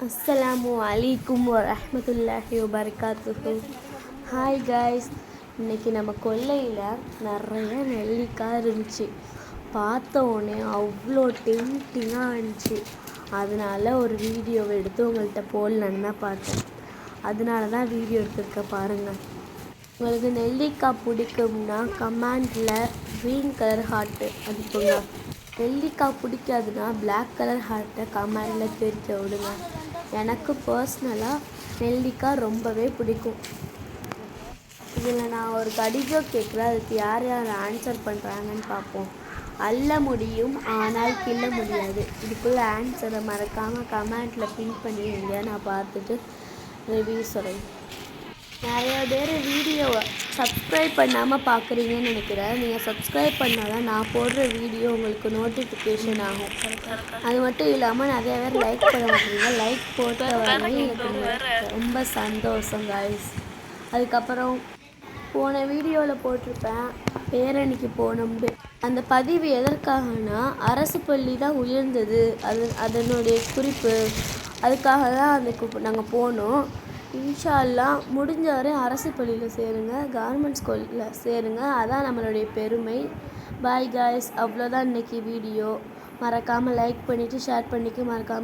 அஸ்ஸலாமு அலைக்கும் வரஹ்மத்துல்லாஹி வபரகாத்துஹு. ஹாய் காய்ஸ், இன்றைக்கி நம்ம கொல்லையில் நிறைய நெல்லிக்காய் இருந்துச்சு. பார்த்த உடனே அவ்வளோ டெம்டிங்காக இருந்துச்சு. அதனால ஒரு வீடியோவை எடுத்து உங்கள்கிட்ட போடலான்னு தான் பார்த்தேன். அதனால தான் வீடியோ எடுத்துருக்க பாருங்கள். உங்களுக்கு நெல்லிக்காய் பிடிக்கும்னா கமெண்டில் க்ரீன் கலர் ஹார்ட்டு அனுப்புங்க. நெல்லிக்காய் பிடிக்காதுன்னா பிளாக் கலர் ஹார்ட்டை கமெண்டில் தெரிவிக்க விடுங்க. எனக்கு பர்சனலாக நெல்லிக்காய் ரொம்பவே பிடிக்கும். இதில் நான் ஒரு கடிதம் கேட்குறேன், அதுக்கு யார் யார் ஆன்சர் பண்ணுறாங்கன்னு பார்ப்போம். அள்ள முடியும் ஆனால் கிள்ள முடியாது. இதுக்குள்ள ஆன்சரை மறக்காமல் கமெண்ட்டில் பின் பண்ணிடுங்க. நான் பார்த்துட்டு ரிவ்யூ சொல்கிறேன். நிறைய பேர் வீடியோவை சப்ஸ்கிரைப் பண்ணாமல் பார்க்குறீங்கன்னு நினைக்கிறேன். நீங்கள் சப்ஸ்கிரைப் பண்ணால் தான் நான் போடுற வீடியோ உங்களுக்கு நோட்டிஃபிகேஷன் ஆகும். அது மட்டும் இல்லாமல் நிறைய பேர் லைக் பண்ண மாட்டேங்க. லைக் போட்ட உடனே எனக்கு ரொம்ப சந்தோஷம் காய்ஸ். அதுக்கப்புறம் போன வீடியோவில் போட்டிருப்பேன் பேரணிக்கு போனோம்னு. அந்த பதிவு எதற்காகனா அரசு பள்ளி தான் உயர்ந்தது, அதனுடைய குறிப்பு. அதுக்காக தான் நாங்கள் போனோம். இன்ஷா அல்லாஹ் முடிஞ்ச வரை அரசு பள்ளியில் சேருங்க, கவர்மெண்ட் ஸ்கூலில் சேருங்க. அதான் நம்மளுடைய பெருமை. பாய் காய்ஸ், அவ்வளோதான் இன்றைக்கி வீடியோ. மறக்காமல் லைக் பண்ணிவிட்டு ஷேர் பண்ணிக்க மறக்காமல்